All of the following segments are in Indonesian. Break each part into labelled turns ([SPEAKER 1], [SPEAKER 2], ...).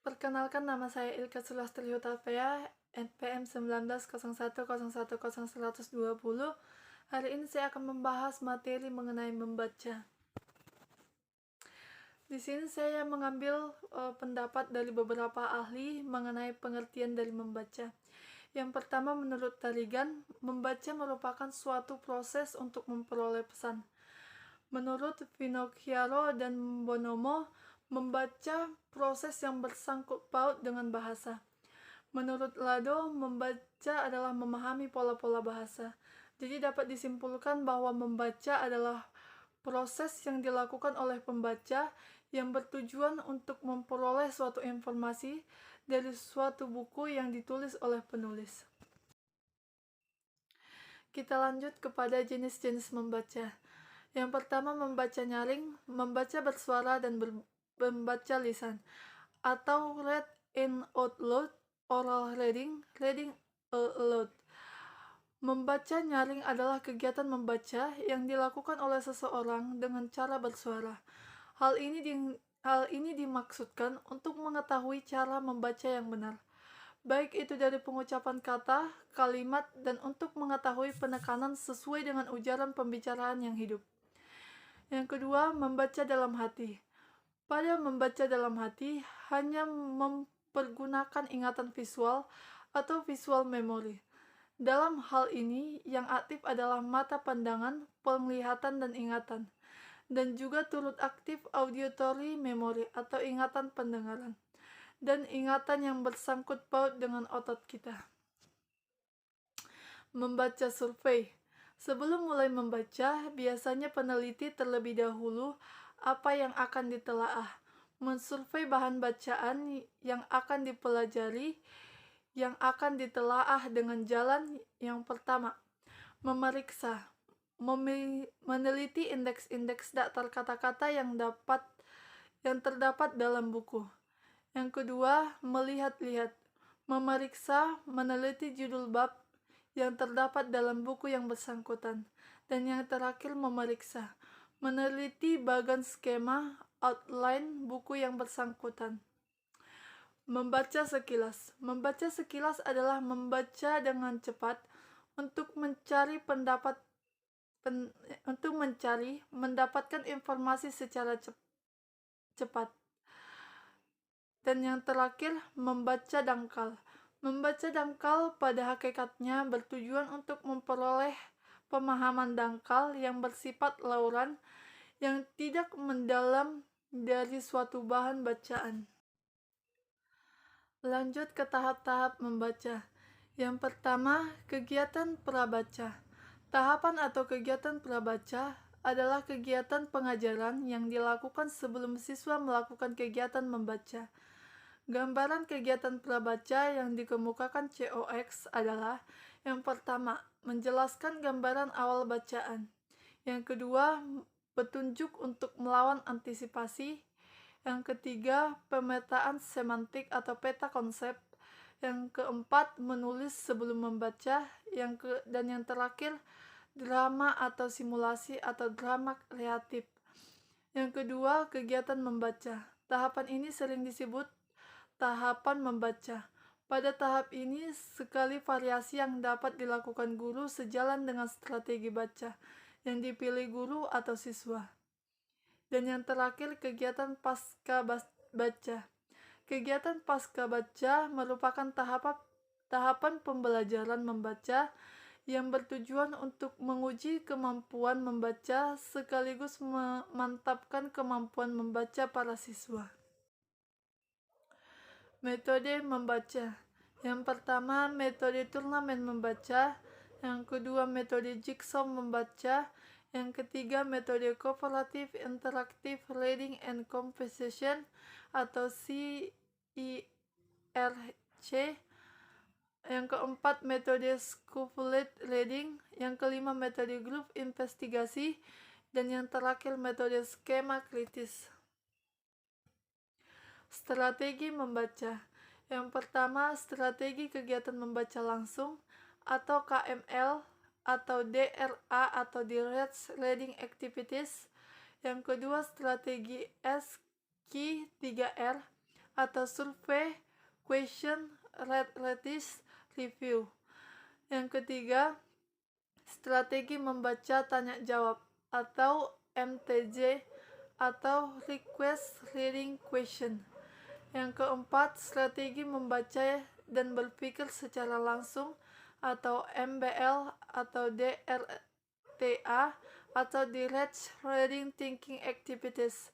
[SPEAKER 1] Perkenalkan, nama saya Ilka Sulastri Hutapea, NPM 1901010120. Hari ini saya akan membahas materi mengenai membaca. Di sini saya mengambil pendapat dari beberapa ahli mengenai pengertian dari membaca. Yang pertama, menurut Taligan, membaca merupakan suatu proses untuk memperoleh pesan. Menurut Finocchiaro dan Bonomo, membaca proses yang bersangkut paut dengan bahasa. Menurut Lado, membaca adalah memahami pola-pola bahasa. Jadi dapat disimpulkan bahwa membaca adalah proses yang dilakukan oleh pembaca yang bertujuan untuk memperoleh suatu informasi dari suatu buku yang ditulis oleh penulis. Kita lanjut kepada jenis-jenis membaca. Yang pertama, membaca nyaring, membaca bersuara dan membaca lisan, atau read in out loud, oral reading, reading aloud. Membaca nyaring adalah kegiatan membaca yang dilakukan oleh seseorang dengan cara bersuara. Hal ini dimaksudkan untuk mengetahui cara membaca yang benar, baik itu dari pengucapan kata, kalimat, dan untuk mengetahui penekanan sesuai dengan ujaran pembicaraan yang hidup. Yang kedua, membaca dalam hati. Pada membaca dalam hati, hanya mempergunakan ingatan visual atau visual memory. Dalam hal ini, yang aktif adalah mata pandangan, penglihatan, dan ingatan. Dan juga turut aktif auditory memory atau ingatan pendengaran. Dan ingatan yang bersangkut paut dengan otot kita. Membaca survei. Sebelum mulai membaca, biasanya peneliti terlebih dahulu apa yang akan ditelaah, mensurvei bahan bacaan yang akan dipelajari, yang akan ditelaah dengan jalan yang pertama, memeriksa, meneliti indeks-indeks daftar kata-kata yang terdapat dalam buku. Yang kedua, melihat-lihat, memeriksa, meneliti judul bab yang terdapat dalam buku yang bersangkutan. Dan yang terakhir, memeriksa, meneliti bagan skema, outline buku yang bersangkutan. Membaca sekilas. Membaca sekilas adalah membaca dengan cepat untuk mendapatkan informasi secara cepat. Dan yang terakhir, membaca dangkal. Membaca dangkal pada hakikatnya bertujuan untuk memperoleh pemahaman dangkal yang bersifat lauran yang tidak mendalam dari suatu bahan bacaan. Lanjut ke tahap-tahap membaca. Yang pertama, kegiatan prabaca. Tahapan atau kegiatan prabaca adalah kegiatan pengajaran yang dilakukan sebelum siswa melakukan kegiatan membaca. Gambaran kegiatan prabaca yang dikemukakan COX adalah: yang pertama, menjelaskan gambaran awal bacaan. Yang kedua, petunjuk untuk melawan antisipasi. Yang ketiga, pemetaan semantik atau peta konsep. Yang keempat, menulis sebelum membaca. Dan yang terakhir, drama atau simulasi atau drama kreatif. Yang kedua, kegiatan membaca. Tahapan ini sering disebut tahapan membaca. Pada tahap ini, sekali variasi yang dapat dilakukan guru sejalan dengan strategi baca yang dipilih guru atau siswa. Dan yang terakhir, kegiatan pasca baca. Kegiatan pasca baca merupakan tahapan pembelajaran membaca yang bertujuan untuk menguji kemampuan membaca sekaligus memantapkan kemampuan membaca para siswa. Metode membaca. Yang pertama, metode turnamen membaca. Yang kedua, metode jigsaw membaca. Yang ketiga, metode cooperative interactive reading and composition atau CIRC. Yang keempat, metode scopulate reading. Yang kelima, metode group investigasi. Dan yang terakhir, metode skema kritis. Strategi membaca. Yang pertama, strategi kegiatan membaca langsung atau KML atau DRA atau Direct Reading Activities. Yang kedua, strategi SQ3R atau survei, question, research, review. Yang ketiga, strategi membaca tanya jawab atau MTJ atau request reading question. Yang keempat, strategi membaca dan berpikir secara langsung atau MBL atau DRTA atau Direct Reading Thinking Activities.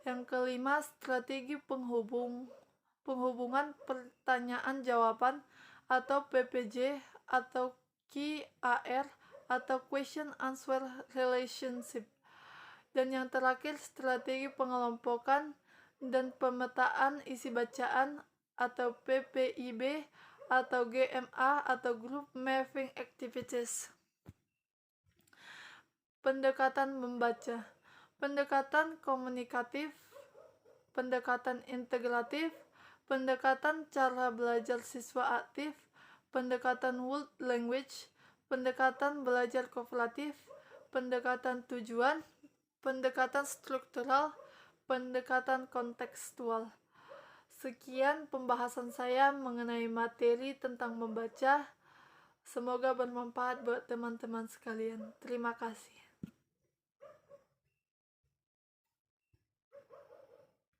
[SPEAKER 1] Yang kelima, strategi penghubungan pertanyaan jawaban atau PPJ atau QAR atau Question Answer Relationship. Dan yang terakhir, strategi pengelompokan dan pemetaan isi bacaan atau PPIB atau GMA atau Group Mapping Activities. Pendekatan membaca, pendekatan komunikatif, pendekatan integratif, pendekatan cara belajar siswa aktif, pendekatan world language, pendekatan belajar kooperatif, pendekatan tujuan, pendekatan struktural, pendekatan kontekstual. Sekian pembahasan saya mengenai materi tentang membaca. Semoga bermanfaat buat teman-teman sekalian. Terima kasih.